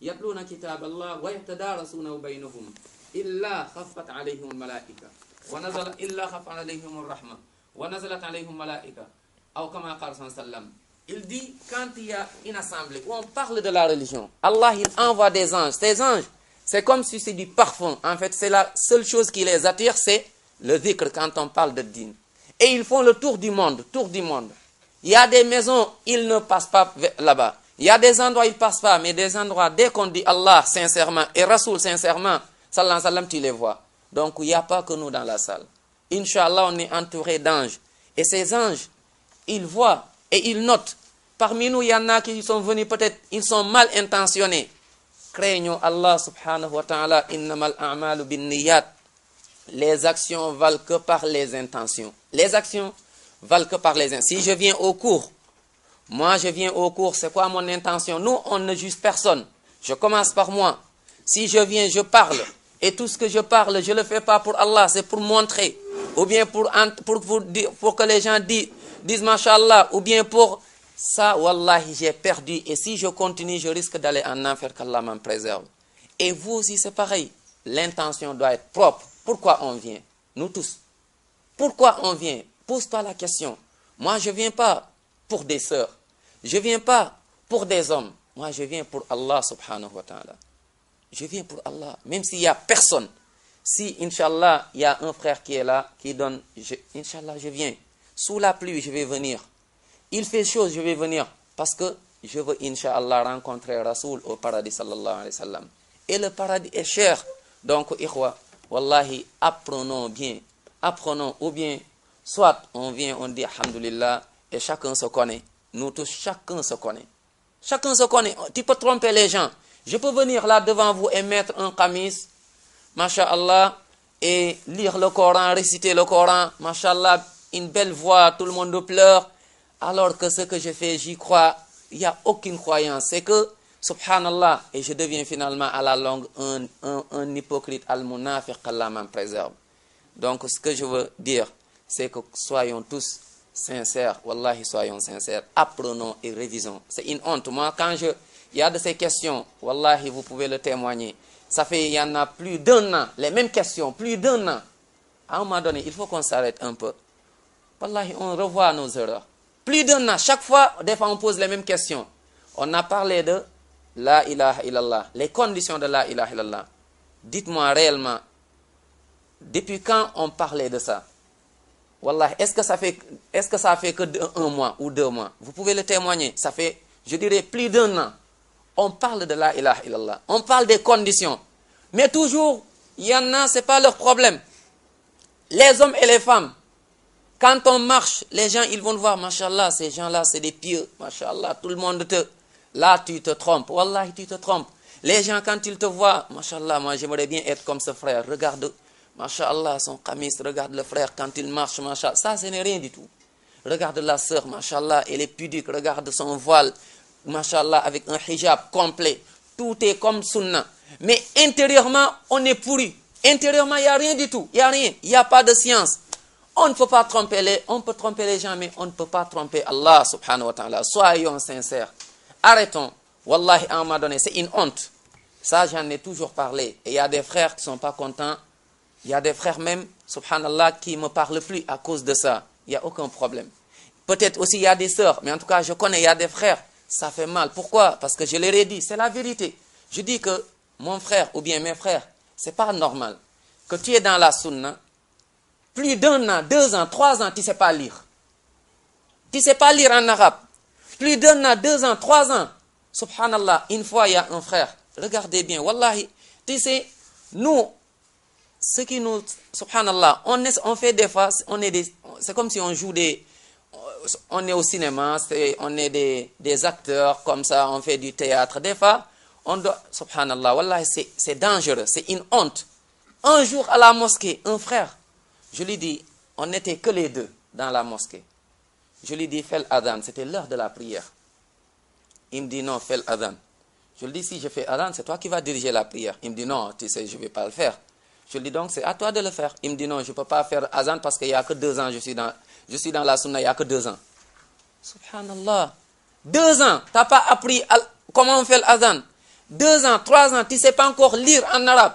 يتلون كتاب الله ويتدارسونه بينهم إلا خفت عليهم الملائكة ونزل إلا خفت عليهم الرحمة ونزلت عليهم ملائكة أو كما قال صلى الله عليه وسلم. Il dit, quand il y a une assemblée où on parle de la religion, Allah il envoie des anges. Ces anges, c'est comme si c'est du parfum. En fait, c'est la seule chose qui les attire, c'est le dhikr quand on parle de din. Et ils font le tour du monde, tour du monde. Il y a des maisons, ils ne passent pas là-bas. Il y a des endroits, ils ne passent pas, mais des endroits, dès qu'on dit Allah sincèrement et Rasoul sincèrement, sallallahu alayhi wa sallam, tu les vois. Donc, il n'y a pas que nous dans la salle. Inch'Allah, on est entouré d'anges. Et ces anges, ils voient et ils notent. Parmi nous, il y en a qui sont venus, peut-être, ils sont mal intentionnés. Craignons Allah subhanahu wa ta'ala, innamal a'malu bin niyat. Les actions valent que par les intentions. Les actions valent que par les intentions. Si je viens au cours, moi je viens au cours, c'est quoi mon intention? Nous, on ne juge personne. Je commence par moi. Si je viens, je parle. Et tout ce que je parle, je ne le fais pas pour Allah, c'est pour montrer. Ou bien pour que les gens disent Masha'Allah. Ou bien pour ça, Wallahi, j'ai perdu. Et si je continue, je risque d'aller en enfer, qu'Allah m'en préserve. Et vous aussi, c'est pareil. L'intention doit être propre. Pourquoi on vient? Nous tous. Pourquoi on vient? Pose-toi la question. Moi, je ne viens pas pour des sœurs. Je ne viens pas pour des hommes. Moi, je viens pour Allah subhanahu wa ta'ala. Je viens pour Allah. Même s'il n'y a personne. Si, Inch'Allah, il y a un frère qui est là, qui donne, Inch'Allah, je viens. Sous la pluie, je vais venir. Il fait chaud, je vais venir. Parce que je veux, Inch'Allah, rencontrer Rasoul au paradis, sallallahu alayhi wa sallam. Et le paradis est cher. Donc, ikhwa, wallahi, apprenons bien. Apprenons, ou bien, soit on vient, on dit alhamdulillah, et chacun se connaît. Nous tous, chacun se connaît. Chacun se connaît. Tu peux tromper les gens. Je peux venir là devant vous et mettre un qamis, masha'Allah, et lire le Coran, réciter le Coran, masha'Allah, une belle voix, tout le monde pleure. Alors que ce que je fais, j'y crois, il n'y a aucune croyance. C'est que, subhanallah, et je deviens finalement à la longue un hypocrite al-munafiq, qu'Allah m'en préserve. Donc, ce que je veux dire, c'est que soyons tous sincères, wallahi, soyons sincères, apprenons et révisons. C'est une honte. Moi, quand il y a de ces questions, wallahi, vous pouvez le témoigner. Ça fait, il y en a plus d'un an, les mêmes questions, plus d'un an. À un moment donné, il faut qu'on s'arrête un peu. Wallahi, on revoit nos erreurs. Plus d'un an, chaque fois, des fois, on pose les mêmes questions. On a parlé de la ilaha illallah, les conditions de la ilaha illallah. Dites-moi réellement, depuis quand on parlait de ça? Wallah, est-ce que ça fait que un mois ou 2 mois? Vous pouvez le témoigner. Ça fait, je dirais, plus d'un an. On parle de la ilaha illallah. On parle des conditions. Mais toujours, il y en a, ce n'est pas leur problème. Les hommes et les femmes, quand on marche, les gens, ils vont voir, mashallah, ces gens-là, c'est des pieux. Mashallah, tout le monde te... Là, tu te trompes. Wallah, tu te trompes. Les gens, quand ils te voient, mashallah, moi, j'aimerais bien être comme ce frère. Regarde, mashallah, son qamis, regarde le frère quand il marche, mashallah. Ça, ce n'est rien du tout. Regarde la sœur, mashallah, elle est pudique. Regarde son voile, mashallah, avec un hijab complet. Tout est comme sunnah. Mais intérieurement, on est pourri. Intérieurement, il n'y a rien du tout. Il n'y a rien. Il n'y a pas de science. On ne peut pas tromper on peut tromper les gens, mais on ne peut pas tromper Allah subhanahu wa ta'ala. Soyons sincères. Arrêtons. Wallahi, à un moment donné, c'est une honte. Ça, j'en ai toujours parlé. Et il y a des frères qui ne sont pas contents. Il y a des frères même, subhanallah, qui ne me parlent plus à cause de ça. Il n'y a aucun problème. Peut-être aussi, il y a des sœurs. Mais en tout cas, je connais, il y a des frères. Ça fait mal. Pourquoi? Parce que je leur ai dit, c'est la vérité. Je dis que mon frère ou bien mes frères, ce n'est pas normal que tu es dans la sunna. Plus d'un an, 2 ans, 3 ans, tu ne sais pas lire. Tu ne sais pas lire en arabe. Plus d'un an, 2 ans, 3 ans. Subhanallah, une fois, il y a un frère. Regardez bien, wallahi. Tu sais, nous, ce qui nous... Subhanallah, on fait des fois... C'est comme si on joue des... On est au cinéma, on est des acteurs, comme ça, on fait du théâtre. Des fois, on doit... Subhanallah, wallahi, c'est dangereux, c'est une honte. Un jour, à la mosquée, un frère... Je lui dis, on n'était que les deux dans la mosquée. Je lui dis, fais l'adhan, c'était l'heure de la prière. Il me dit, non, fais l'adhan. Je lui dis, si je fais adhan, c'est toi qui vas diriger la prière. Il me dit, non, tu sais, je ne vais pas le faire. Je lui dis, donc, c'est à toi de le faire. Il me dit, non, je ne peux pas faire adhan parce qu'il n'y a que 2 ans, je suis dans la sunna, il n'y a que 2 ans. Subhanallah. 2 ans, tu n'as pas appris comment on fait l'adhan. 2 ans, 3 ans, tu ne sais pas encore lire en arabe.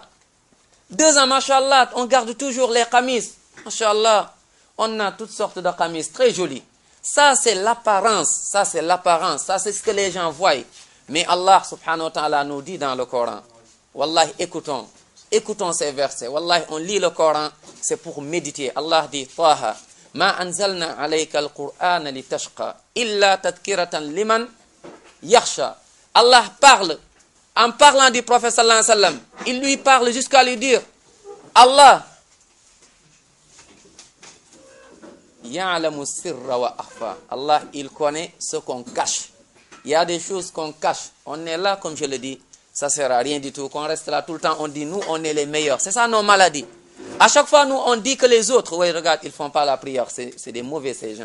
2 ans, machallah, on garde toujours les qamis. Machallah, on a toutes sortes de qamis très jolis. Ça, c'est l'apparence. Ça, c'est l'apparence. Ça, c'est ce que les gens voient. Mais Allah, subhanahu wa ta'ala, nous dit dans le Coran. Wallahi, écoutons. Écoutons ces versets. Wallahi, on lit le Coran, c'est pour méditer. Allah dit, Taha, ma anzalna alayka al-Qur'ana li tashqa, illa tadhkiratan liman yakhsha. Allah parle. En parlant du prophète sallallahu alayhi wa sallam, il lui parle jusqu'à lui dire, Allah, ya'lamu sirra wa akhfa. Allah, il connaît ce qu'on cache. Il y a des choses qu'on cache. On est là, comme je le dis, ça ne sert à rien du tout. Qu'on reste là tout le temps, on dit, nous, on est les meilleurs. C'est ça nos maladies. À chaque fois, nous, on dit que les autres, ouais, regarde, ils ne font pas la prière. C'est des mauvais, ces gens.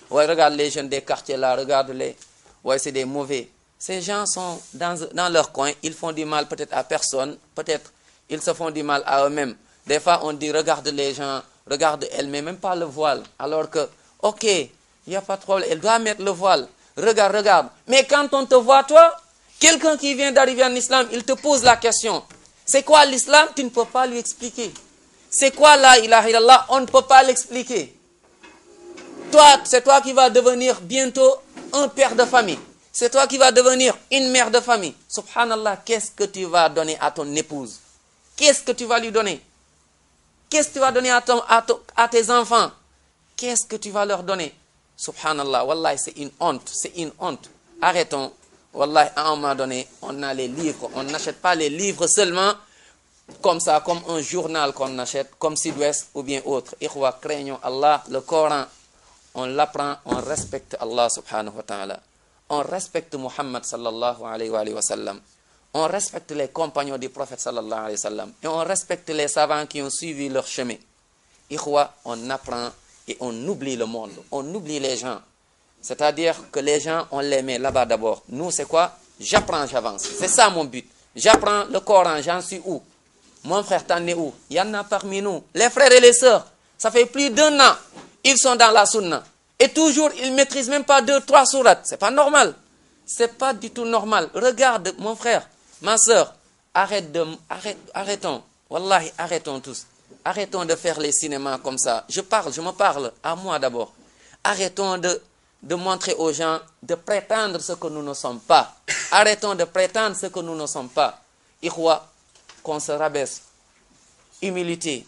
Ouais, regarde les jeunes des quartiers là, regarde-les. Ouais, c'est des mauvais. Ces gens sont dans leur coin, ils font du mal peut-être à personne, peut-être ils se font du mal à eux-mêmes. Des fois, on dit, regarde les gens, regarde elle, mais même pas le voile. Alors que, ok, il n'y a pas de problème, elle doit mettre le voile. Regarde, regarde. Mais quand on te voit, toi, quelqu'un qui vient d'arriver en islam, il te pose la question. C'est quoi l'islam? Tu ne peux pas lui expliquer. C'est quoi la ilaha illallah? On ne peut pas l'expliquer. Toi, c'est toi qui vas devenir bientôt un père de famille. C'est toi qui vas devenir une mère de famille. Subhanallah, qu'est-ce que tu vas donner à ton épouse? Qu'est-ce que tu vas lui donner? Qu'est-ce que tu vas donner à tes enfants? Qu'est-ce que tu vas leur donner? Subhanallah, wallahi, c'est une honte. C'est une honte. Arrêtons. Wallahi, à un moment donné, on a les livres. On n'achète pas les livres seulement comme ça, comme un journal qu'on achète, comme Sud-Ouest ou bien autre. Ikhwa, craignons Allah, le Coran, on l'apprend, on respecte Allah subhanahu wa ta'ala. On respecte Muhammad sallallahu alayhi wa sallam. On respecte les compagnons du prophète sallallahu alayhi wa sallam. Et on respecte les savants qui ont suivi leur chemin. Ikhwa, on apprend et on oublie le monde. On oublie les gens. C'est-à-dire que les gens, on les met là-bas d'abord. Nous, c'est quoi? J'apprends, j'avance. C'est ça mon but. J'apprends le Coran, j'en suis où? Mon frère, t'en es où? Il y en a parmi nous. Les frères et les sœurs, ça fait plus d'1 an. Ils sont dans la sunna. Et toujours, ils ne maîtrisent même pas 2, 3 sourates. C'est pas normal. C'est pas du tout normal. Regarde, mon frère, ma sœur, arrêtons. Wallahi, arrêtons tous. Arrêtons de faire les cinémas comme ça. Je me parle à moi d'abord. Arrêtons de montrer aux gens, de prétendre ce que nous ne sommes pas. Arrêtons de prétendre ce que nous ne sommes pas. Ikhwa, qu'on se rabaisse. Humilité.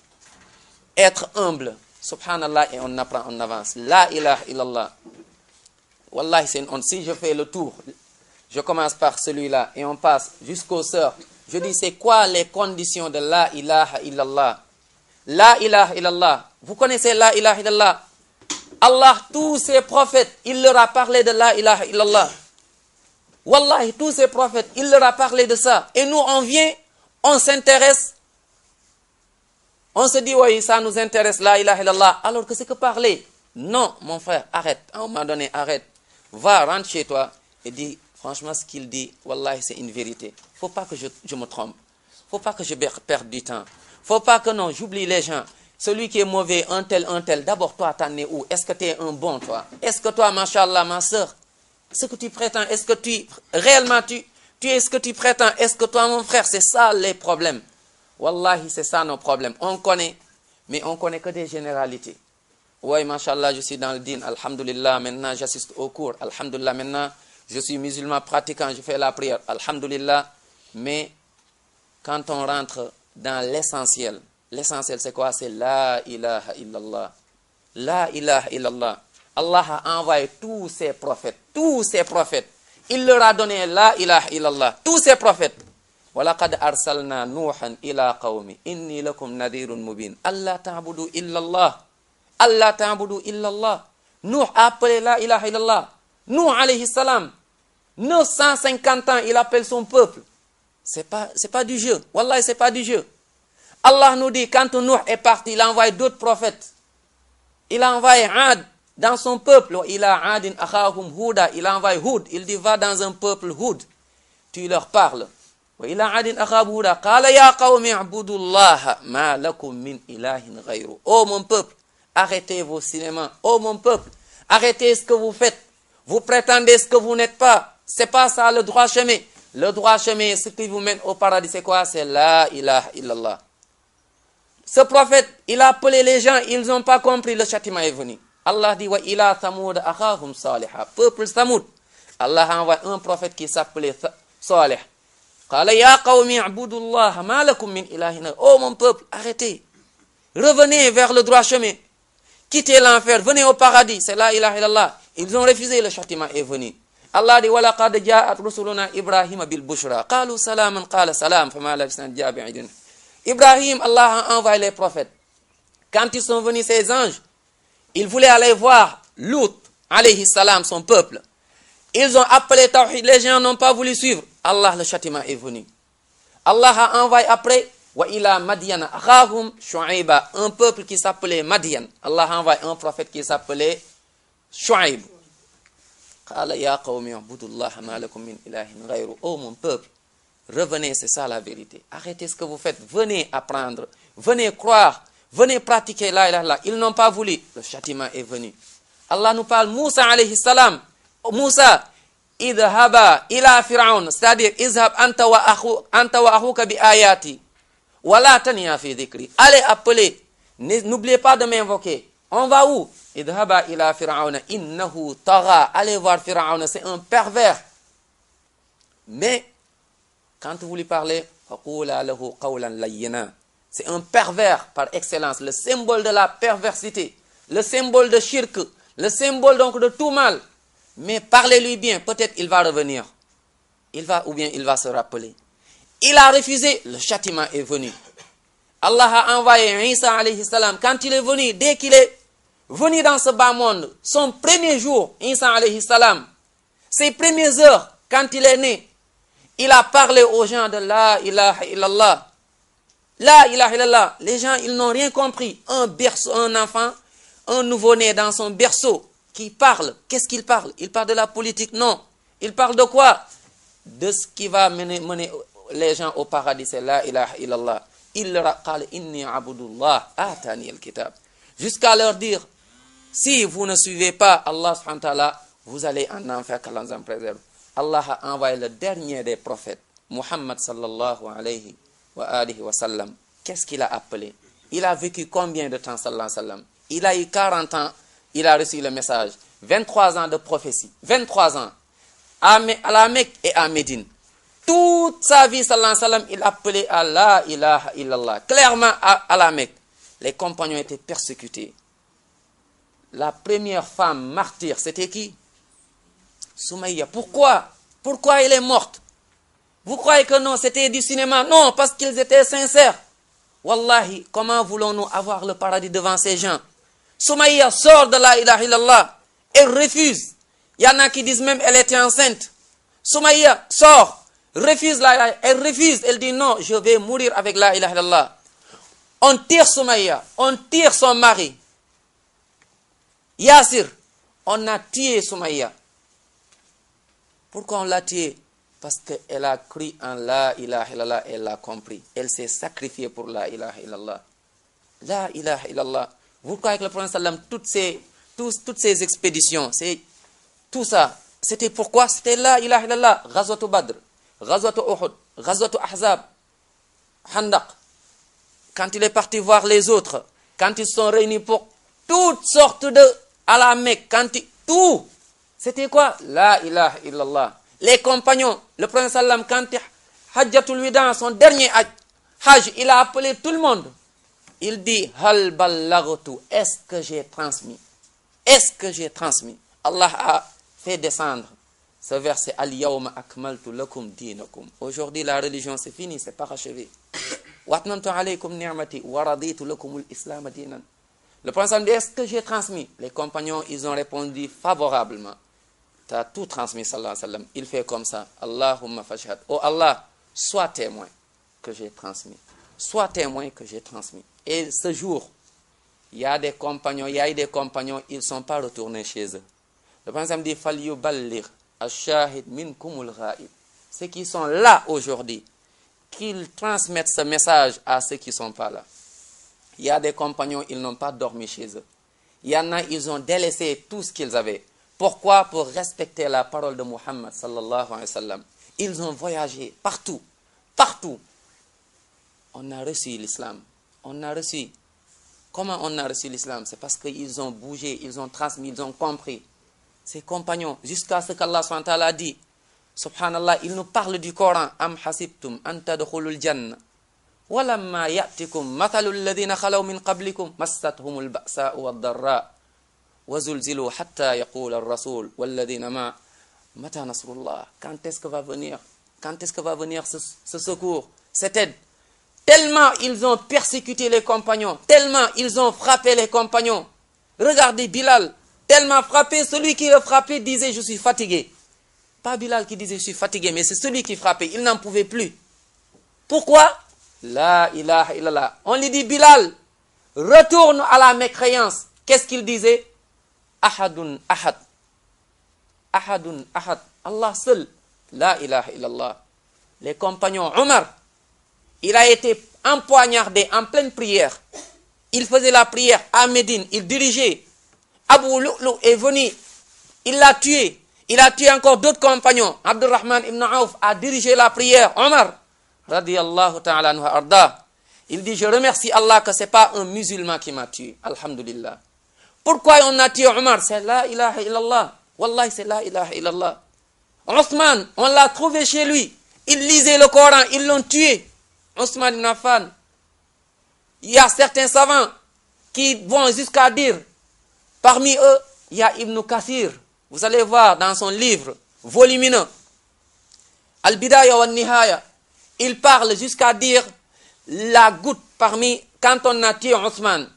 Être humble. Subhanallah, et on apprend, on avance. La ilaha illallah. Wallahi, c'est une honte. Si je fais le tour, je commence par celui-là et on passe jusqu'aux sœurs. Je dis, c'est quoi les conditions de la ilaha illallah? La ilaha illallah. Vous connaissez la ilaha illallah? Allah, tous ses prophètes, il leur a parlé de la ilaha illallah. Wallahi, tous ses prophètes, il leur a parlé de ça. Et nous, on vient, on s'intéresse. On se dit, oui, ça nous intéresse, la ilaha illallah. Alors que c'est que parler. Non, mon frère, arrête. À un moment donné, arrête. Va, rentre chez toi et dis, franchement, ce qu'il dit, wallahi, c'est une vérité. Il ne faut pas que je me trompe. Il ne faut pas que je perde du temps. Il ne faut pas que non, j'oublie les gens. Celui qui est mauvais, un tel. D'abord, toi, t'en es où? Est-ce que tu es un bon, toi? Est-ce que toi, machallah, ma soeur, ce que tu prétends, est-ce que réellement, tu es ce que tu prétends? Est-ce que toi, mon frère, c'est ça les problèmes? Wallahi, c'est ça nos problèmes. On connaît, mais on connaît que des généralités. Oui, machallah, je suis dans le din, alhamdulillah, maintenant j'assiste au cours, alhamdulillah, maintenant je suis musulman pratiquant, je fais la prière, alhamdulillah. Mais quand on rentre dans l'essentiel c'est quoi? C'est la ilaha illallah. La ilaha illallah. Allah a envoyé tous ses prophètes. Il leur a donné la ilaha illallah. Tous ses prophètes. وَلَقَدْ أَرْسَلْنَا نُوحًا إِلَىٰ قَوْمِ إِنِّي لَكُمْ نَذِيرٌ مُبِينٌ أَلَّا تَعْبُدُوا إِلَّا اللَّهِ أَلَّا تَعْبُدُوا إِلَّا اللَّهِ. Nuh a appelé la ilaha illallah. Nuh alayhi salam, 950 ans, il appelle son peuple. C'est pas du jeu. Wallahi, c'est pas du jeu. Allah nous dit, quand Nuh est parti, il a envoyé d'autres prophètes. Il a envoyé Ad dans son peuple. Il a Adin akhahum Houda. Il a envoyé Houd. Il dit, va dans un peuple Houd. Tu leur parles. Il a Adin akhahum Houda. Qala ya qawmi abudullaha ma lakum min ilahin ghayru. Oh mon peuple, arrêtez vos cinémas. Oh mon peuple, arrêtez ce que vous faites. Vous prétendez ce que vous n'êtes pas. C'est pas ça le droit chemin. Le droit chemin, ce qui vous mène au paradis, c'est quoi? C'est la ilaha illallah. Ce prophète, il a appelé les gens, ils n'ont pas compris, le châtiment est venu. Allah dit, wa ila thamoud akhahum saliha. Peuple Thamoud, Allah a envoyé un prophète qui s'appelait Salih. Qala ya qawmi a'budullah ma lakum min ilahin. Oh mon peuple, arrêtez. Revenez vers le droit chemin. Quittez l'enfer, venez au paradis. C'est la ilaha illallah. Ils ont refusé, le châtiment est venu. Allah dit, wa laqad ja'at rusuluna Ibrahim bil bushra. Qalu salaman qala salam fama labisna jabi'idun. Ibrahim, Allah a envoyé les prophètes. Quand ils sont venus, ces anges, ils voulaient aller voir Lut, alayhi salam, son peuple. Ils ont appelé Tawhid, les gens n'ont pas voulu suivre. Allah, le châtiment est venu. Allah a envoyé après, wa ila Madiana akhahum Shu'aiba, un peuple qui s'appelait Madian. Allah a envoyé un prophète qui s'appelait Shu'aib. Qala ya qawmi ubudullah ma lakum min ilahin ghayru. Oh mon peuple, revenez, c'est ça la vérité. Arrêtez ce que vous faites, venez apprendre, venez croire, venez pratiquer la ilaha illallah. Ils n'ont pas voulu, le châtiment est venu. Allah nous parle, Moussa alayhi salam. Moussa, idhaba ila Fir'aun, c'est-à-dire, izhab anta wa akhuka bi ayati, wa la taniya fi dhikri. Allez appeler, n'oubliez pas de m'invoquer. On va où? Idhaba ila Fir'aun, innahu tagha. Allez voir Fir'aun, c'est un pervers. Mais, quand vous lui parlez, faqula lahu qawlan layyina. C'est un pervers par excellence, le symbole de la perversité, le symbole de shirk, le symbole donc de tout mal. Mais parlez-lui bien, peut-être il va revenir. Ou bien il va se rappeler. Il a refusé, le châtiment est venu. Allah a envoyé Isa alayhi salam. Quand il est venu, dès qu'il est venu dans ce bas monde, son premier jour, Isa alayhi salam, ses premières heures, quand il est né, il a parlé aux gens de la ilaha illallah. La ilaha illallah. Les gens, ils n'ont rien compris. Un berceau, un enfant, un nouveau-né dans son berceau, qui parle. Qu'est-ce qu'il parle? Il parle de la politique? Non. Il parle de quoi? De ce qui va mener les gens au paradis. C'est la ilaha illallah. Il leur a parlé, inni abudullah, atani al-kitab. Jusqu'à leur dire, si vous ne suivez pas Allah subhanahu wa ta'ala, vous allez en enfer, qu'Allah nous en préserve. Allah a envoyé le dernier des prophètes, Muhammad sallallahu alayhi wa sallam. Qu'est-ce qu'il a appelé? Il a vécu combien de temps, sallallahu alayhi wa sallam? Il a eu 40 ans, il a reçu le message. 23 ans de prophétie, 23 ans, à la Mecque et à Médine. Toute sa vie, sallallahu alayhi wa sallam, il appelait à la ilaha illallah. Clairement, à la Mecque, les compagnons étaient persécutés. La première femme martyre, c'était qui? Soumaïa. Pourquoi? Pourquoi elle est morte? Vous croyez que non, c'était du cinéma? Non, parce qu'ils étaient sincères. Wallahi, comment voulons-nous avoir le paradis devant ces gens? Soumaïa sort de la ilaha illallah. Elle refuse. Il y en a qui disent même qu'elle était enceinte. Soumaïa sort, refuse la ilaha. Elle refuse. Elle dit non, je vais mourir avec la ilaha illallah. On tire Soumaïa. On tire son mari. Yassir. On a tué Soumaïa. Pourquoi on l'a tué? Parce qu'elle a cru en la ilaha illallah, elle l'a compris. Elle s'est sacrifiée pour la ilaha illallah. La ilaha illallah. Vous croyez que le prophète sallam, toutes ces expéditions, tout ça, c'était pourquoi? C'était la ilaha illallah. Ghazwatu Badr, Ghazwatu Uhud, Ghazwatu Ahzab, Handaq. Quand il est parti voir les autres, quand ils sont réunis pour toutes sortes à la Mecque, tout, c'était quoi? La ilaha illallah. Les compagnons, le prophète sallam, quand Hajjatul Wida, son dernier hajj, il a appelé tout le monde. Il dit, Hal ballaghtu, est-ce que j'ai transmis? Est-ce que j'ai transmis? Allah a fait descendre ce verset, Al-yawma akmaltu lakum dinakum. Aujourd'hui, la religion, c'est fini, c'est parachevé. Wa atmamtu alaykum ni'mati wa raditu lakum al-islam dinan. Le prophète sallam dit, est-ce que j'ai transmis? Les compagnons, ils ont répondu favorablement. Tu as tout transmis, sallallahu alayhi wa sallam. Il fait comme ça. Allahumma fashhad. Oh Allah, sois témoin que j'ai transmis. Sois témoin que j'ai transmis. Et ce jour, il y a des compagnons, ils ne sont pas retournés chez eux. Le prophète dit, fal yuballigh ash-shahid minkumul ghaib. Ceux qui sont là aujourd'hui, qu'ils transmettent ce message à ceux qui ne sont pas là. Il y a des compagnons, ils n'ont pas dormi chez eux. Il y en a, ils ont délaissé tout ce qu'ils avaient. Pourquoi? Pour respecter la parole de Muhammad sallallahu alayhi wa sallam. Ils ont voyagé partout, partout. On a reçu l'islam. On a reçu. Comment on a reçu l'islam? C'est parce qu'ils ont bougé, ils ont transmis, ils ont compris. Ses compagnons, jusqu'à ce qu'Allah subhanahu wa ta'ala a dit, subhanallah, il nous parle du Coran. Am hasibtum an tadkhulul janna. Walamma ya'tikum mathalul ladhina khalaw min qablikum massathumul ba'sa'u wad-dharra wa zulzilu hatta yaqula ar-rasul wal ladhina ma mata nasrullah. Quand est-ce que va venir? Quand est-ce que va venir ce secours, cette aide? Tellement ils ont persécuté les compagnons, tellement ils ont frappé les compagnons. Regardez Bilal, tellement frappé, celui qui le frappait disait je suis fatigué. Pas Bilal qui disait je suis fatigué, mais c'est celui qui frappait, il n'en pouvait plus. Pourquoi? La ilaha illallah. On lui dit Bilal, retourne à la mécréance. Qu'est-ce qu'il disait? Ahadun ahad. Ahadun ahad. Allah seul. La ilaha illallah. Les compagnons, Omar, il a été empoignardé en pleine prière. Il faisait la prière à Médine, il dirigeait. Abu Lu'lu est venu, il l'a tué. Il a tué encore d'autres compagnons. Abdurrahman ibn Auf a dirigé la prière. Omar, radiyallahu ta'ala anhu arda. Il dit, je remercie Allah que ce n'est pas un musulman qui m'a tué. Alhamdulillah. Pourquoi on a tué Omar? C'est la ilaha illallah. Wallahi, c'est la ilaha illallah. Othman, on l'a trouvé chez lui. Il lisait le Coran, ils l'ont tué. Othman ibn Affan. Il y a certains savants qui vont jusqu'à dire, parmi eux, il y a Ibn Kathir. Vous allez voir dans son livre volumineux, Al-Bidaya wa Nihaya, il parle jusqu'à dire la goutte parmi, quand on a tué Othman,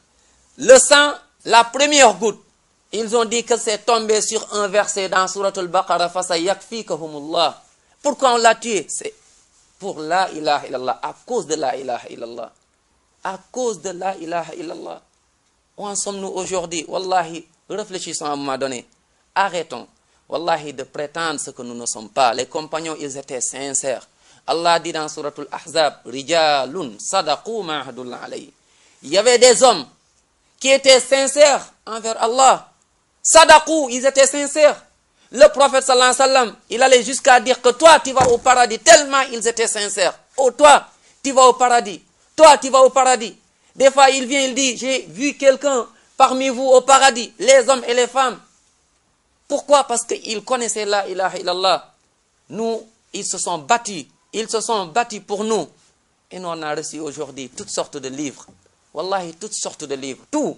le sang, la première goutte, ils ont dit que c'est tombé sur un verset dans Surat Al-Baqarah, Fasayakfikahumullah. Pourquoi on l'a tué? C'est pour la ilaha illallah, à cause de la ilaha illallah. À cause de la ilaha illallah. Où en sommes-nous aujourd'hui? Wallahi, réfléchissons à un moment donné. Arrêtons, wallahi, de prétendre ce que nous ne sommes pas. Les compagnons, ils étaient sincères. Allah dit dans Suratul Ahzab, Rijalun sadaqu ma'ahadullah alayhi. Il y avait des hommes qui étaient sincères envers Allah. Sadaqu, ils étaient sincères. Le prophète sallallahu alayhi wa sallam, il allait jusqu'à dire que toi, tu vas au paradis. Tellement ils étaient sincères. Oh, toi, tu vas au paradis. Toi, tu vas au paradis. Des fois, il vient, il dit, j'ai vu quelqu'un parmi vous au paradis, les hommes et les femmes. Pourquoi? Parce qu'ils connaissaient la ilaha illallah. Nous, ils se sont battus. Ils se sont battus pour nous. Et nous, on a reçu aujourd'hui toutes sortes de livres. Wallahi, toutes sortes de livres. Tout.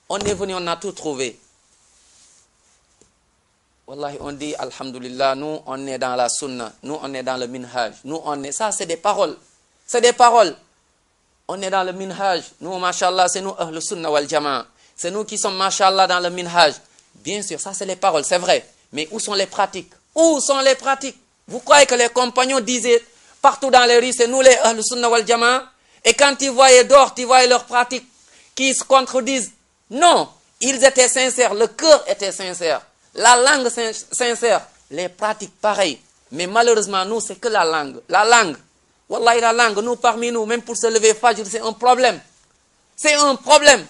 On est venu, on a tout trouvé. Wallahi, on dit, alhamdulillah, nous, on est dans la sunna. Nous, on est dans le minhaj. Nous, on est... Ça, c'est des paroles. C'est des paroles. On est dans le minhaj. Nous, mashallah, c'est nous, le sunna wal jama'a. C'est nous qui sommes, mashallah, dans le minhaj. Bien sûr, ça, c'est les paroles, c'est vrai. Mais où sont les pratiques? Où sont les pratiques? Vous croyez que les compagnons disaient partout dans les rues, c'est nous les Ahl Sunnah wal Jama'a? Et quand ils voyaient dehors, ils voyaient leurs pratiques qui se contredisent. Non, ils étaient sincères, le cœur était sincère, la langue sincère, les pratiques pareilles. Mais malheureusement, nous, c'est que la langue. La langue. Wallahi, la langue, nous, parmi nous, même pour se lever fajr, c'est un problème. C'est un problème.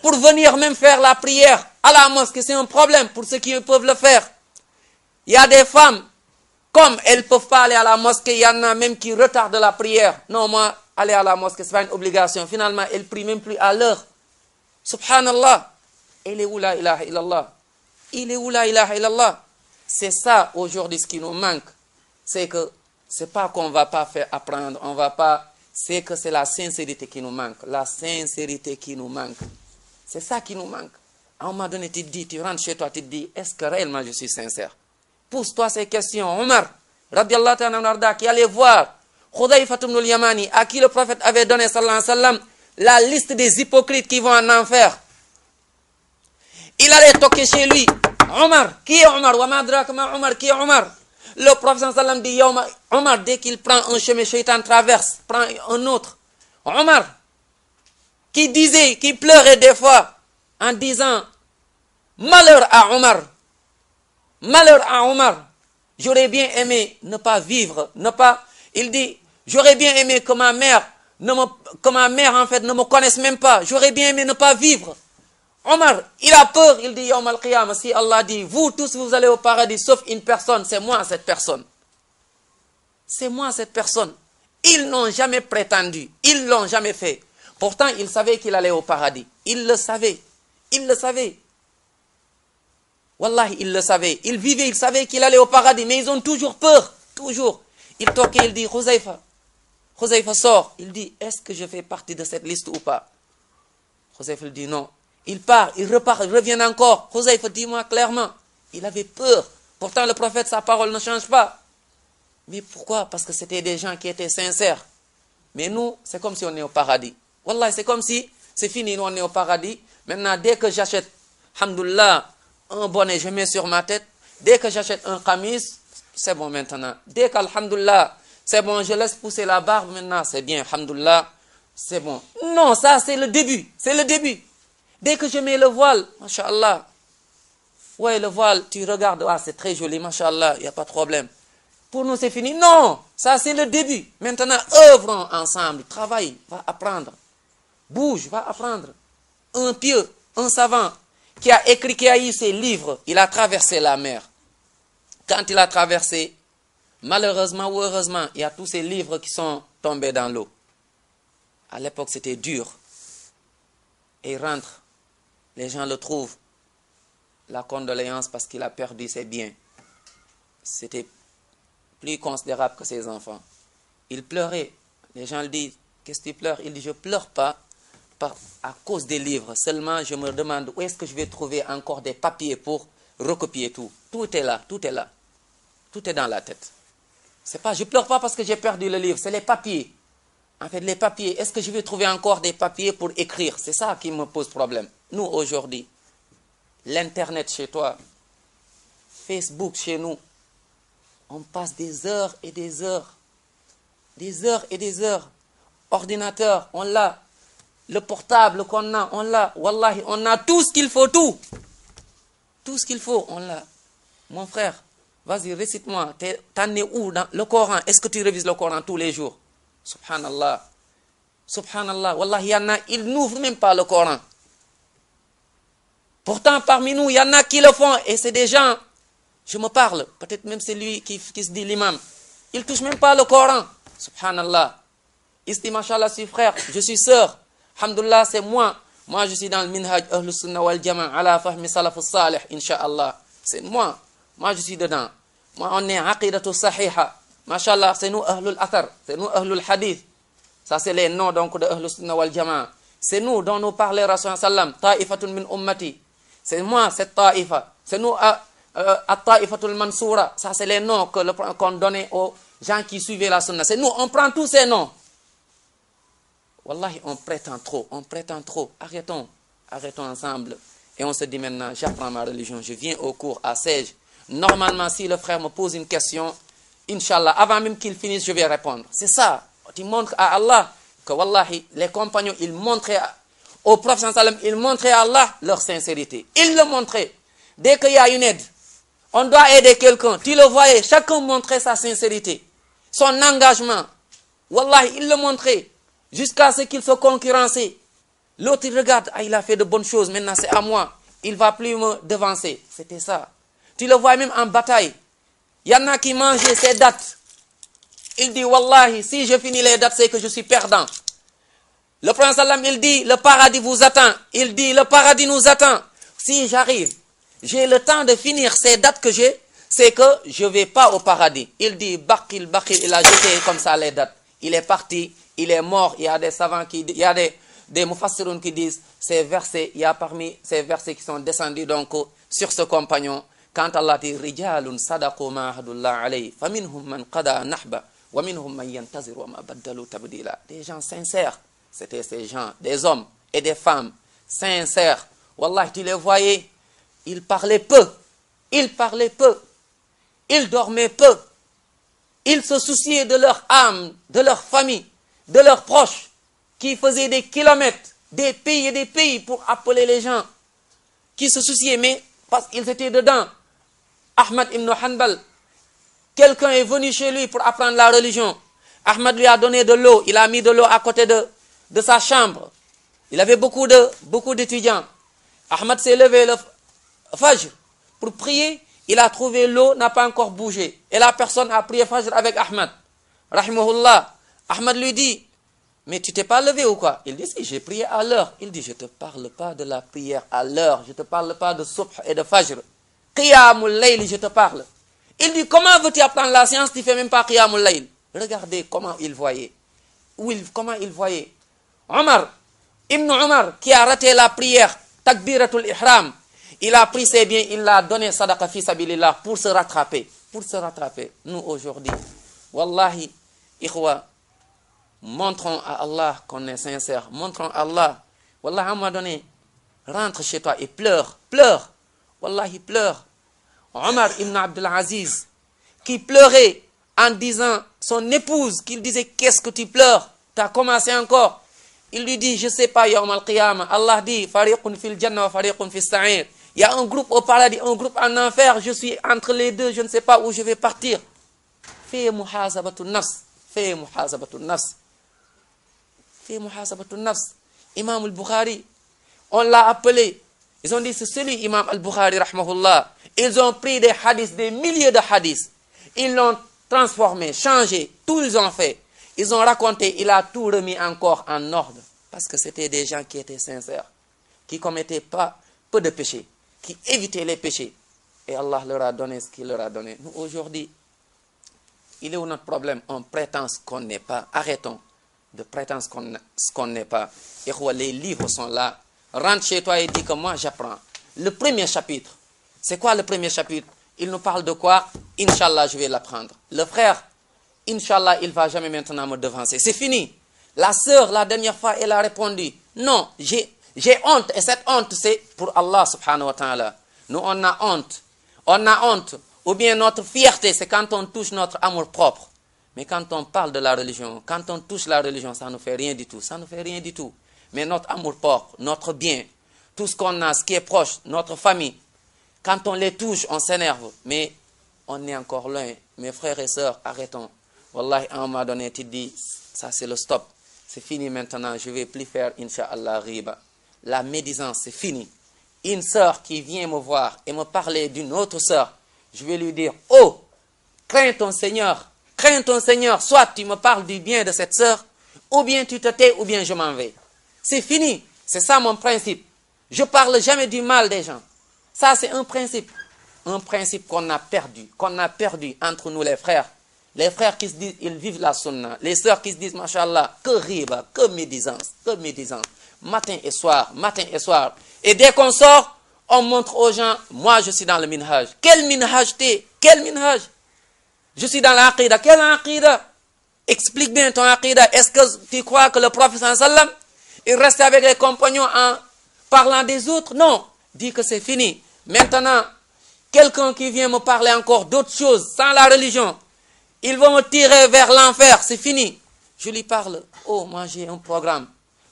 Pour venir même faire la prière à la mosquée, c'est un problème pour ceux qui peuvent le faire. Il y a des femmes, comme elles ne peuvent pas aller à la mosquée, il y en a même qui retardent la prière. Non, moi, aller à la mosquée, ce n'est pas une obligation. Finalement, elles ne prient même plus à l'heure. Subhanallah. Il est où la ilaha illallah? Il est où la ilaha illallah? C'est ça, aujourd'hui, ce qui nous manque. C'est que, c'est pas qu'on ne va pas faire apprendre, on va pas... C'est que c'est la sincérité qui nous manque. La sincérité qui nous manque. C'est ça qui nous manque. À un moment donné, tu te dis, tu rentres chez toi, tu te dis, est-ce que réellement je suis sincère? Pose-toi ces questions. Omar, radiallahu ta'ala, qui allait voir Khudayfa ibn al-Yamani, à qui le prophète avait donné, sallallahu alayhi wa sallam, la liste des hypocrites qui vont en enfer. Il allait toquer chez lui. Omar, qui est Omar? Wa ma adraka ma Omar, qui est Omar? Le prophète sallallahu alayhi wa sallam dit, Omar, dès qu'il prend un chemin, Shaitan traverse, prend un autre. Omar, qui disait, qui pleurait des fois, en disant, malheur à Omar, malheur à Omar, j'aurais bien aimé ne pas vivre, il dit, j'aurais bien aimé que ma mère, en fait, ne me connaisse même pas, j'aurais bien aimé ne pas vivre. Omar, il a peur, il dit, Yawm al-Qiyamah, si Allah dit, vous tous vous allez au paradis, sauf une personne, c'est moi cette personne. c'est moi cette personne. Ils n'ont jamais prétendu, ils ne l'ont jamais fait. Pourtant, ils savaient qu'il allait au paradis. Ils le savaient. Ils le savaient. Wallahi, ils le savaient. Ils vivaient, ils savaient qu'il allait au paradis, mais ils ont toujours peur. Toujours. Il toque et il dit, Huzaifa. Huzaifa sort. Il dit, est-ce que je fais partie de cette liste ou pas? Huzaifa dit non. Il part, il repart, il revient encore. Huzaifa, dis-moi clairement. Il avait peur. Pourtant, le prophète, sa parole ne change pas. Mais pourquoi? Parce que c'était des gens qui étaient sincères. Mais nous, c'est comme si on est au paradis. Wallah, c'est comme si c'est fini, nous on est au paradis. Maintenant, dès que j'achète, alhamdoulilah, un bonnet, je mets sur ma tête. Dès que j'achète un kamis, c'est bon maintenant. Dès qu'alhamdoulilah, c'est bon, je laisse pousser la barbe maintenant, c'est bien, alhamdoulilah, c'est bon. Non, ça c'est le début, c'est le début. Dès que je mets le voile, masha'Allah, ouais, le voile, tu regardes, ah, c'est très joli, masha'Allah, il n'y a pas de problème. Pour nous, c'est fini. Non, ça c'est le début. Maintenant, œuvrons ensemble, travaille, va apprendre. Bouge, va apprendre. Un pieux, un savant, qui a écrit, qui a eu ses livres, il a traversé la mer. Quand il a traversé, malheureusement ou heureusement, il y a tous ces livres qui sont tombés dans l'eau. À l'époque, c'était dur. Et il rentre. Les gens le trouvent. La condoléance parce qu'il a perdu ses biens. C'était plus considérable que ses enfants. Il pleurait. Les gens lui disent, qu'est-ce que tu pleures? Il dit, je ne pleure pas à cause des livres. Seulement, je me demande où est-ce que je vais trouver encore des papiers pour recopier tout. Tout est là, tout est là. Tout est dans la tête. C'est pas, je ne pleure pas parce que j'ai perdu le livre, c'est les papiers. En fait, les papiers, est-ce que je vais trouver encore des papiers pour écrire? C'est ça qui me pose problème. Nous, aujourd'hui, l'Internet chez toi, Facebook chez nous, on passe des heures et des heures. Des heures et des heures. Ordinateur, on l'a. Le portable qu'on a, on l'a. Wallahi, on a tout ce qu'il faut, tout. Tout ce qu'il faut, on l'a. Mon frère, vas-y, récite-moi. T'en es où dans le Coran? Est-ce que tu révises le Coran tous les jours? Subhanallah. Subhanallah. Wallahi, il y en a, ils n'ouvrent même pas le Coran. Pourtant, parmi nous, il y en a qui le font. Et c'est des gens, je me parle, peut-être même c'est lui qui se dit l'imam. Il ne touche même pas le Coran. Subhanallah. Il se dit, mashallah, je suis frère, je suis sœur. Alhamdulillah, c'est moi. Moi, je suis dans le minhaj Ahlus Sunnah wal Jama'a ala fahmi salafus salih, incha'Allah. C'est moi. Moi, je suis dedans. Moi, on est aqidatu sahiha. Mashallah, c'est nous Ahlul Athar. C'est nous Ahlul Hadith. Ça, c'est les noms donc de Ahlus Sunnah wal Jama'a. C'est nous dont nous parlait Rasul sallam. Ta'ifatun min ummati. C'est moi, cette ta'ifa. C'est nous at-ta'ifatul mansoura. Ça, c'est les noms qu'on donnait aux gens qui suivaient la sunna. C'est nous, on prend tous ces noms. Wallahi, on prétend trop, on prétend trop. Arrêtons, arrêtons ensemble. Et on se dit maintenant, j'apprends ma religion, je viens au cours à 16. Normalement, si le frère me pose une question, Inch'Allah, avant même qu'il finisse, je vais répondre. C'est ça. Tu montres à Allah que, wallahi, les compagnons, ils montraient au prophète sallam, ils montraient à Allah leur sincérité. Ils le montraient. Dès qu'il y a une aide, on doit aider quelqu'un. Tu le voyais, chacun montrait sa sincérité, son engagement. Wallahi, il le montrait. Jusqu'à ce qu'il se concurrencie. L'autre, il regarde, ah, il a fait de bonnes choses, maintenant c'est à moi. Il ne va plus me devancer. C'était ça. Tu le vois même en bataille. Il y en a qui mangeaient ces dates. Il dit, wallahi, si je finis les dates, c'est que je suis perdant. Le prophète sallam, il dit, le paradis vous attend. Il dit, le paradis nous attend. Si j'arrive, j'ai le temps de finir ces dates que j'ai, c'est que je ne vais pas au paradis. Il dit, Bakil, il a jeté comme ça les dates. Il est parti. Il est mort. Il y a des savants qui, il y a des mufassiroun qui disent ces versets, il y a parmi ces versets qui sont descendus donc sur ce compagnon. Quand Allah dit rijalun sadaqu ma ahadullah alayhi faminhum man qada nahba wa minhum man yantazir wa ma baddalu tabdila. Des gens sincères, c'était ces gens, des hommes et des femmes sincères. Wallah, tu les voyais, ils parlaient peu. Ils parlaient peu. Ils dormaient peu. Ils se souciaient de leur âme, de leur famille, de leurs proches, qui faisaient des kilomètres, des pays pour appeler les gens, qui se souciaient, mais parce qu'ils étaient dedans. Ahmad ibn Hanbal, quelqu'un est venu chez lui pour apprendre la religion. Ahmad lui a donné de l'eau, il a mis de l'eau à côté de sa chambre. Il avait beaucoup d'étudiants. Ahmad s'est levé le Fajr pour prier, il a trouvé l'eau, n'a pas encore bougé. Et la personne a prié Fajr avec Ahmad. rahimahullah, Ahmad lui dit, mais tu t'es pas levé ou quoi? Il dit, si, j'ai prié à l'heure. Il dit, je ne te parle pas de la prière à l'heure, je ne te parle pas de subh et de fajr. Qiyamul layl, je te parle. Il dit, comment veux-tu apprendre la science, tu ne fais même pas Qiyamul layl? Regardez comment il voyait. Comment il voyait. Ibn Omar, qui a raté la prière, Takbiratul Ihram, il a pris ses biens, il l'a donné sadaqa fi sabilillah pour se rattraper. Pour se rattraper. Nous aujourd'hui, wallahi, ikhwa, montrons à Allah qu'on est sincère. Montrons à Allah. Wallah, à un moment donné, rentre chez toi et pleure. Pleure. Wallahi, pleure. Omar ibn Abdul Aziz, qui pleurait en disant, son épouse, qu'il disait, qu'est-ce que tu pleures? Tu as commencé encore. Il lui dit, je ne sais pas, Yawm al-Qiyamah. Allah dit, fariqun fil jannah wa fariqun fil sa'ir. Il y a un groupe au paradis, un groupe en enfer. Je suis entre les deux, je ne sais pas où je vais partir. Fais muhasabatun nafs. Fais muhasabatun nafs. Fais muhasabatun nafs. Imam al-Bukhari, on l'a appelé. Ils ont dit, c'est celui, Imam al-Bukhari, rahmahullah. Ils ont pris des hadiths, des milliers de hadiths. Ils l'ont transformé, changé, tout ils ont fait. Ils ont raconté, il a tout remis encore en ordre. Parce que c'était des gens qui étaient sincères, qui commettaient pas peu de péchés, qui évitaient les péchés. Et Allah leur a donné ce qu'il leur a donné. Nous, aujourd'hui, il est où notre problème? On prétend ce qu'on n'est pas. Arrêtons de prétendre ce qu'on n'est pas. Et les livres sont là. Rentre chez toi et dis que moi j'apprends. Le premier chapitre, c'est quoi le premier chapitre? Il nous parle de quoi? Inch'Allah, je vais l'apprendre. Le frère, Inch'Allah, il ne va jamais maintenant me devancer. C'est fini. La sœur, la dernière fois, elle a répondu, non, j'ai honte. Et cette honte, c'est pour Allah subhanahu wa ta'ala. Nous, on a honte. On a honte. Ou bien notre fierté, c'est quand on touche notre amour propre. Mais quand on parle de la religion, quand on touche la religion, ça ne fait rien du tout. Ça ne fait rien du tout. Mais notre amour propre, notre bien, tout ce qu'on a, ce qui est proche, notre famille, quand on les touche, on s'énerve. Mais on est encore loin. Mes frères et sœurs, arrêtons. Wallahi, à un moment donné, tu te dis, ça c'est le stop. C'est fini maintenant, je ne vais plus faire, Inch'Allah, riba. La médisance, c'est fini. Une sœur qui vient me voir et me parler d'une autre sœur, je vais lui dire, oh, crains ton Seigneur, soit tu me parles du bien de cette sœur, ou bien tu te tais, ou bien je m'en vais. C'est fini, c'est ça mon principe. Je ne parle jamais du mal des gens. Ça c'est un principe qu'on a perdu entre nous les frères. Les frères qui se disent, ils vivent la sunna. Les sœurs qui se disent, mashallah, que riba, que médisance. Matin et soir. Et dès qu'on sort, on montre aux gens, moi je suis dans le minhaj. Quel minhaj t'es? Quel minhaj? Je suis dans l'aqida. Quelle aqida? Explique bien ton aqida. Est-ce que tu crois que le prophète sallam, il reste avec les compagnons en parlant des autres? Non. Dis que c'est fini. Maintenant, quelqu'un qui vient me parler encore d'autres choses, sans la religion, ils vont me tirer vers l'enfer, c'est fini. Je lui parle, oh, moi j'ai un programme,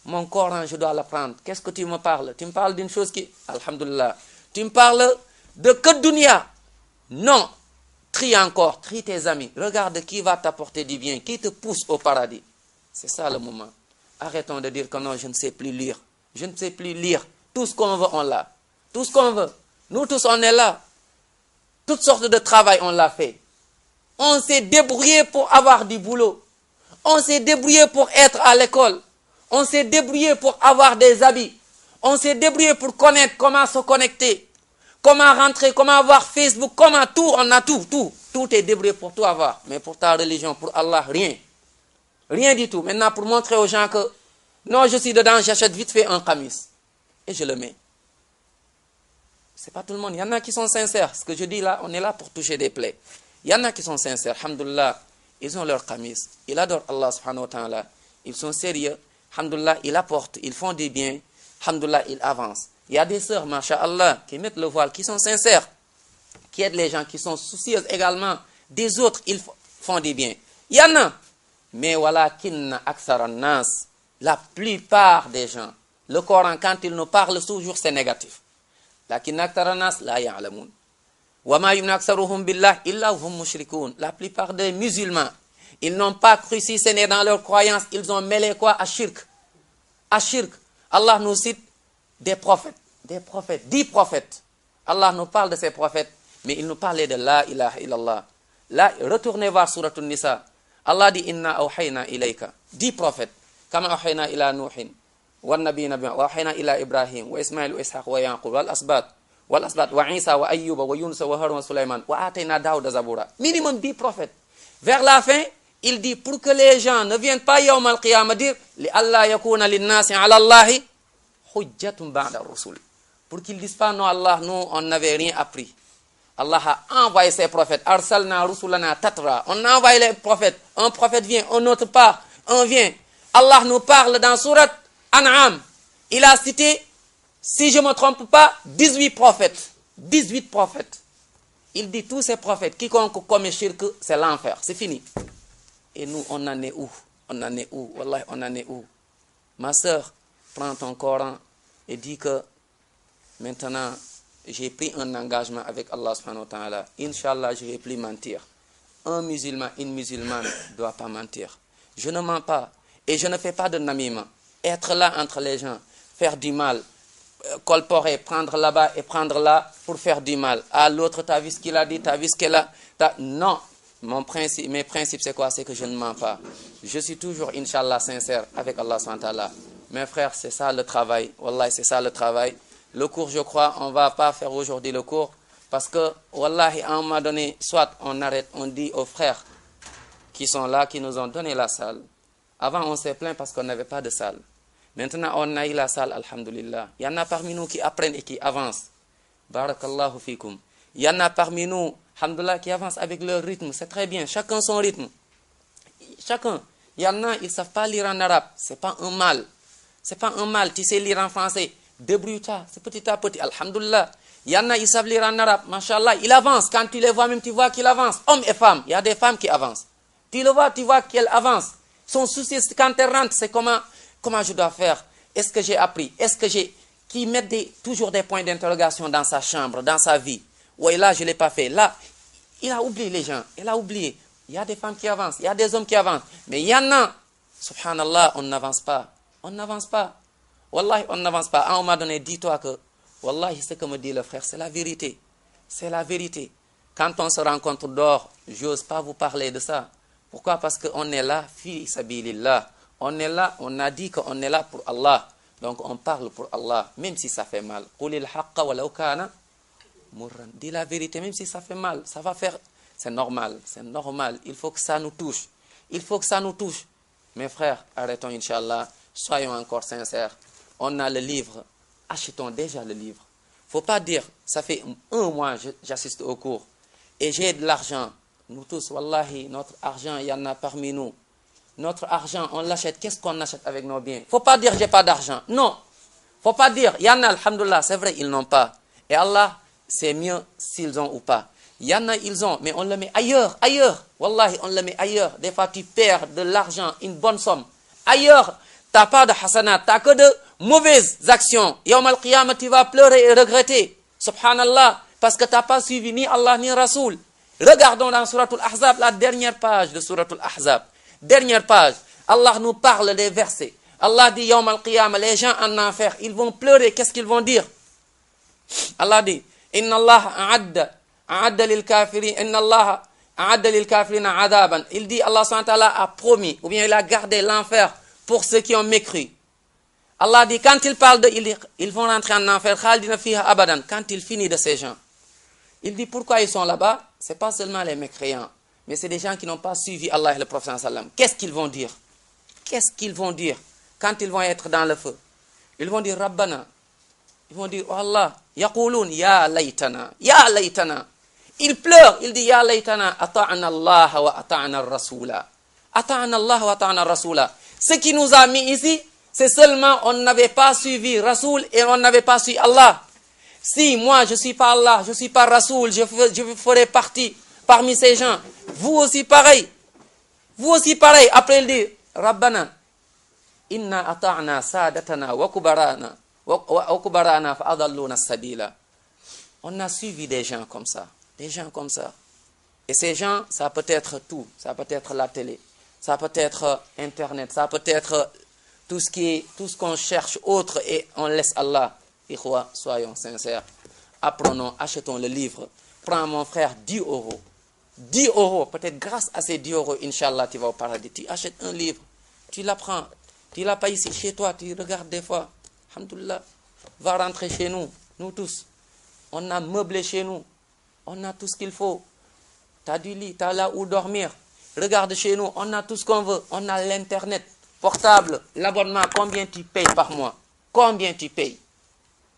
mon Coran, je dois l'apprendre. Qu'est-ce que tu me parles? Tu me parles d'une chose qui, alhamdoulilah, tu me parles de que dunya? Non, trie tes amis, regarde qui va t'apporter du bien, qui te pousse au paradis. C'est ça le moment. Arrêtons de dire que non, je ne sais plus lire. Je ne sais plus lire. Tout ce qu'on veut, on l'a. Tout ce qu'on veut. Nous tous, on est là. Toutes sortes de travail, on l'a fait. On s'est débrouillé pour avoir du boulot. On s'est débrouillé pour être à l'école. On s'est débrouillé pour avoir des habits. On s'est débrouillé pour connaître comment se connecter. Comment rentrer, comment avoir Facebook, comment tout, on a tout. Tout est débrouillé pour tout avoir. Mais pour ta religion, pour Allah, rien. Rien du tout. Maintenant, pour montrer aux gens que, non, je suis dedans, j'achète vite fait un camis. Et je le mets. C'est pas tout le monde. Il y en a qui sont sincères. Ce que je dis là, on est là pour toucher des plaies. Il y en a qui sont sincères, alhamdoulilah, ils ont leur camis, ils adorent Allah subhanahu wa ta'ala, ils sont sérieux, alhamdoulilah, ils apportent, ils font du bien, alhamdoulilah, ils avancent. Il y a des sœurs, masha'Allah, qui mettent le voile, qui sont sincères, qui aident les gens, qui sont soucieuses également des autres, ils font du bien. Il y en a, mais walakinna aktharan nas, la plupart des gens, le Coran, quand il nous parle toujours, c'est négatif. Lakinna aktharan nas la ya'lamun. La plupart des musulmans, ils n'ont pas cru, si ce n'est dans leur croyance, ils ont mêlé quoi à shirk. À shirk. Allah nous cite des prophètes, 10 prophètes. Allah nous parle de ces prophètes, mais il nous parlait de la ilaha illallah. Là, retournez voir Surat An-Nisa. Allah dit inna awhayna ilayka, 10 prophètes, kama awhayna ila Nuhin, wa nabiyina wa awhayna ila Ibrahim, wa Ismaïl, wa Ishaq, wa Yaqub, wal asbat, wa Isa, wa Ayyuba, wa Yunus, wa Harun, wa Sulaiman, wa atayna Daouda Zabura. Minimum 10 prophètes. Vers la fin, il dit pour que les gens ne viennent pas yawm al-qiyamah dire li alla yakuna lin-nasi ala Allahi hujjatun ba'da ar-rusul. Pour qu'ils disent pas non Allah, nous on n'avait rien appris. Allah a envoyé ses prophètes. Arsalna rusulana tatra. On a envoyé les prophètes. Un prophète vient, un autre part, un vient. Allah nous parle dans Surat An'am. Il a cité, si je ne me trompe pas, 18 prophètes. 18 prophètes. Il dit tous ces prophètes, quiconque commet shirk, c'est l'enfer. C'est fini. Et nous, on en est où? On en est où? Wallah, on en est où? Ma sœur, prends ton Coran et dis que maintenant, j'ai pris un engagement avec Allah subhanahu wa ta'ala. Inch'Allah, je ne vais plus mentir. Un musulman, une musulmane ne doit pas mentir. Je ne mens pas et je ne fais pas de namima. Être là entre les gens, faire du mal, colporer, prendre là-bas et prendre là pour faire du mal. À l'autre, tu as vu ce qu'il a dit, tu as vu ce qu'elle a... Non, mes principes, c'est quoi? C'est que je ne mens pas. Je suis toujours, Inch'Allah, sincère avec Allah subhanahu wa ta'ala. Mes frères, c'est ça le travail. Wallah, c'est ça le travail. Le cours, je crois, on ne va pas faire aujourd'hui le cours parce que, wallahi, à un moment donné, soit on arrête, on dit aux frères qui sont là, qui nous ont donné la salle. Avant, on s'est plaint parce qu'on n'avait pas de salle. Maintenant, on a eu la salle, alhamdulillah. Il y en a parmi nous qui apprennent et qui avancent. Barakallahu fikum. Il y en a parmi nous, alhamdulillah, qui avancent avec leur rythme. C'est très bien, chacun son rythme. Chacun. Il y en a, ils ne savent pas lire en arabe. Ce n'est pas un mal. Ce n'est pas un mal. Tu sais lire en français. Débrouille-toi, c'est petit à petit, alhamdulillah. Il y en a, ils savent lire en arabe, mashallah, ils avancent. Quand tu les vois, même tu vois qu'ils avancent. Hommes et femmes, il y a des femmes qui avancent. Tu le vois, tu vois qu'elles avancent. Son souci, quand elles rentrent, c'est comment je dois faire. Est-ce que j'ai appris? Est-ce que j'ai... Qui mettent toujours des points d'interrogation dans sa chambre, dans sa vie. Oui, là, je ne l'ai pas fait. Là, il a oublié les gens. Il a oublié. Il y a des femmes qui avancent, il y a des hommes qui avancent. Mais il y en a, subhanallah, on n'avance pas. On n'avance pas. Wallahi, on n'avance pas. À un moment donné, dis-toi que, wallahi, ce que me dit le frère, c'est la vérité. C'est la vérité. Quand on se rencontre dehors, j'ose pas vous parler de ça. Pourquoi? Parce qu'on est là, fi sabilillah. On est là, on a dit qu'on est là pour Allah. Donc on parle pour Allah, même si ça fait mal. Qulil haqqa walau kana murran. Dis la vérité, même si ça fait mal. Ça va faire... C'est normal, c'est normal. Il faut que ça nous touche. Il faut que ça nous touche. Mes frères, arrêtons, Inch'Allah. Soyons encore sincères. On a le livre. Achetons déjà le livre. Il ne faut pas dire, ça fait un mois j'assiste au cours. Et j'ai de l'argent. Nous tous, wallahi, notre argent, il y en a parmi nous. Notre argent, on l'achète. Qu'est-ce qu'on achète avec nos biens? Il ne faut pas dire, j'ai pas d'argent. Non. Il ne faut pas dire, il y en a, alhamdoulilah, c'est vrai, ils n'ont pas. Et Allah, c'est mieux s'ils ont ou pas. Il y en a, ils ont, mais on le met ailleurs, ailleurs. Wallahi, on le met ailleurs. Des fois, tu perds de l'argent, une bonne somme. Ailleurs, tu n'as pas de hasanat, tu n'as que de mauvaises actions. Yawm al-qiyamah, tu vas pleurer et regretter. Subhanallah, parce que tu n'as pas suivi ni Allah ni Rasoul. Regardons dans Suratul Ahzab, la dernière page de Suratul Ahzab. Dernière page. Allah nous parle des versets. Allah dit, Yawm al-qiyamah, les gens en enfer, ils vont pleurer. Qu'est-ce qu'ils vont dire? Allah dit, Inna Allah a'adda lil kafirin, Inna Allah a'adda lil kafirina adaban. Il dit, Allah subhanahu wa ta'ala a promis, ou bien il a gardé l'enfer pour ceux qui ont mécru. Allah dit, quand il parle de, ils vont rentrer en enfer, khalidina fiha abadan, quand il finit de ces gens. Il dit, pourquoi ils sont là-bas? Ce n'est pas seulement les mécréants, mais c'est des gens qui n'ont pas suivi Allah et le prophète sallam. Qu'est-ce qu'ils vont dire? Qu'est-ce qu'ils vont dire quand ils vont être dans le feu? Ils vont dire, Rabbana. Ils vont dire, oh Allah, yaqouloun, ya laytana, ya laytana. Il pleure, il dit, ya laytana, ata'ana Allah wa ata'ana rasula. Ata'ana Allah wa ata'ana rasula. Ce qui nous a mis ici, c'est seulement on n'avait pas suivi Rasoul et on n'avait pas suivi Allah. Si moi je ne suis pas Allah, je ne suis pas Rasoul, je ferai partie parmi ces gens. Vous aussi pareil. Vous aussi pareil. Après il dit, Rabbana, inna ata'na sadatana wa kubarana fa'adalluna sabila. On a suivi des gens comme ça. Des gens comme ça. Et ces gens, ça peut être tout. Ça peut être la télé. Ça peut être Internet. Ça peut être tout ce qu'on cherche autre et on laisse Allah. Ikhwa, soyons sincères. Apprenons, achetons le livre. Prends mon frère 10 €. 10 euros, peut-être grâce à ces 10 euros, Inch'Allah, tu vas au paradis. Tu achètes un livre, tu l'apprends, tu l'as pas ici chez toi, tu regardes des fois. Alhamdoulilah, va rentrer chez nous, nous tous. On a meublé chez nous, on a tout ce qu'il faut. Tu as du lit, tu as là où dormir. Regarde chez nous, on a tout ce qu'on veut. On a l'internet portable, l'abonnement, combien tu payes par mois? Combien tu payes?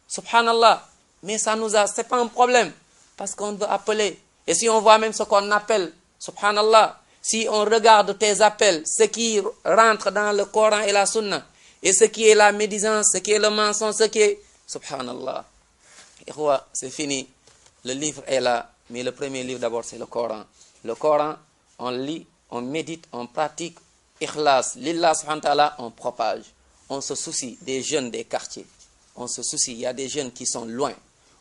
Subhanallah. Mais ça nous a, c'est pas un problème. Parce qu'on veut appeler. Et si on voit même ce qu'on appelle, subhanallah, si on regarde tes appels, ce qui rentre dans le Coran et la Sunna, et ce qui est la médisance, ce qui est le mensonge, ce qui est, subhanallah. C'est fini. Le livre est là. Mais le premier livre d'abord, c'est le Coran. Le Coran, on lit, on médite, on pratique. Ikhlas, lillah subhanahu wa ta'ala, on propage. On se soucie des jeunes des quartiers. On se soucie, il y a des jeunes qui sont loin.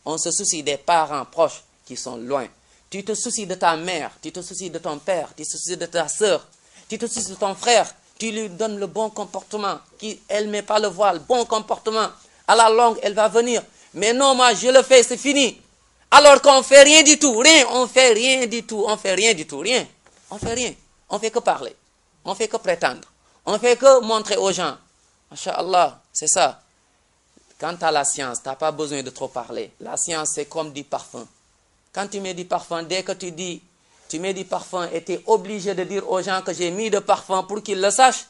On se soucie des parents proches qui sont loin. Tu te soucies de ta mère, tu te soucies de ton père, tu te soucies de ta soeur, tu te soucies de ton frère. Tu lui donnes le bon comportement. Elle ne met pas le voile, bon comportement. À la longue, elle va venir. Mais non, moi, je le fais, c'est fini. Alors qu'on ne fait rien du tout, rien, on ne fait rien du tout, on ne fait rien du tout, rien. On fait rien, on fait que parler, on fait que prétendre, on fait que montrer aux gens. Masha'Allah, c'est ça. Quant à la science, tu n'as pas besoin de trop parler. La science, c'est comme du parfum. Quand tu mets du parfum, dès que tu mets du parfum et tu es obligé de dire aux gens que j'ai mis de parfum pour qu'ils le sachent,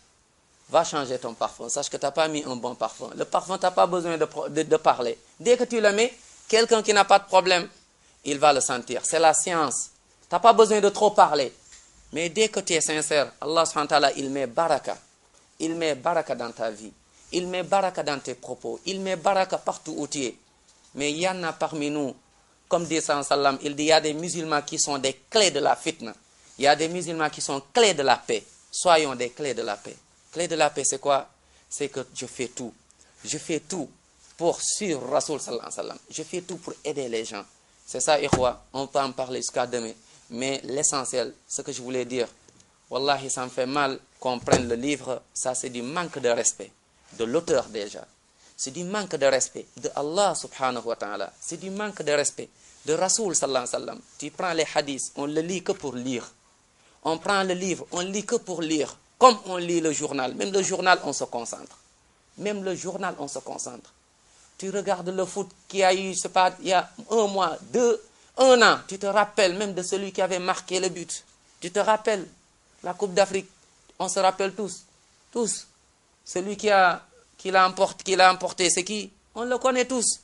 va changer ton parfum. Sache que tu n'as pas mis un bon parfum. Le parfum, tu n'as pas besoin de parler. Dès que tu le mets, quelqu'un qui n'a pas de problème, il va le sentir. C'est la science. Tu n'as pas besoin de trop parler. Mais dès que tu es sincère, Allah subhanahu wa ta'ala, il met baraka. Il met baraka dans ta vie. Il met baraka dans tes propos. Il met baraka partout où tu es. Mais il y en a parmi nous, comme dit sallam, il dit, il y a des musulmans qui sont des clés de la fitna. Il y a des musulmans qui sont clés de la paix. Soyons des clés de la paix. Clé de la paix, c'est quoi? C'est que je fais tout. Je fais tout pour suivre Rasoul sallallahu alayhi wa sallam. Je fais tout pour aider les gens. C'est ça, ikhwa. On peut en parler jusqu'à demain. Mais l'essentiel, ce que je voulais dire, wallahi, ça me fait mal qu'on prenne le livre. Ça, c'est du manque de respect de l'auteur déjà. C'est du manque de respect de Allah subhanahu wa ta'ala. C'est du manque de respect de Rasoul sallallahu alayhi wa sallam. Tu prends les hadiths, on le lit que pour lire. On prend le livre, on lit que pour lire. Comme on lit le journal. Même le journal, on se concentre. Même le journal, on se concentre. Tu regardes le foot qui a eu, c'est pas, il y a un mois, un an. Tu te rappelles même de celui qui avait marqué le but. Tu te rappelles la Coupe d'Afrique. On se rappelle tous. Tous. Celui qui l'a emporté, c'est qui? On le connaît tous.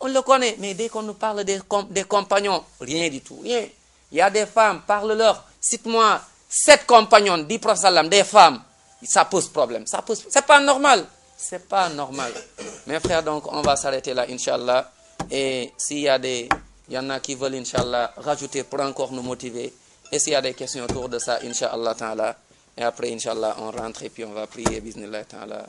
On le connaît. Mais dès qu'on nous parle des compagnons, rien du tout. Rien. Il y a des femmes, parle-leur. Cite-moi 7 compagnons, dit Prophète sallam, des femmes. Ça pose problème. C'est pas normal. C'est pas normal. Mes frères, donc, on va s'arrêter là, Inch'Allah. Et s'il y en a qui veulent, Inch'Allah, rajouter pour encore nous motiver. Et s'il y a des questions autour de ça, Inch'Allah ta'ala. Et après, Inch'Allah, on rentre et puis on va prier, bismillah ta'ala.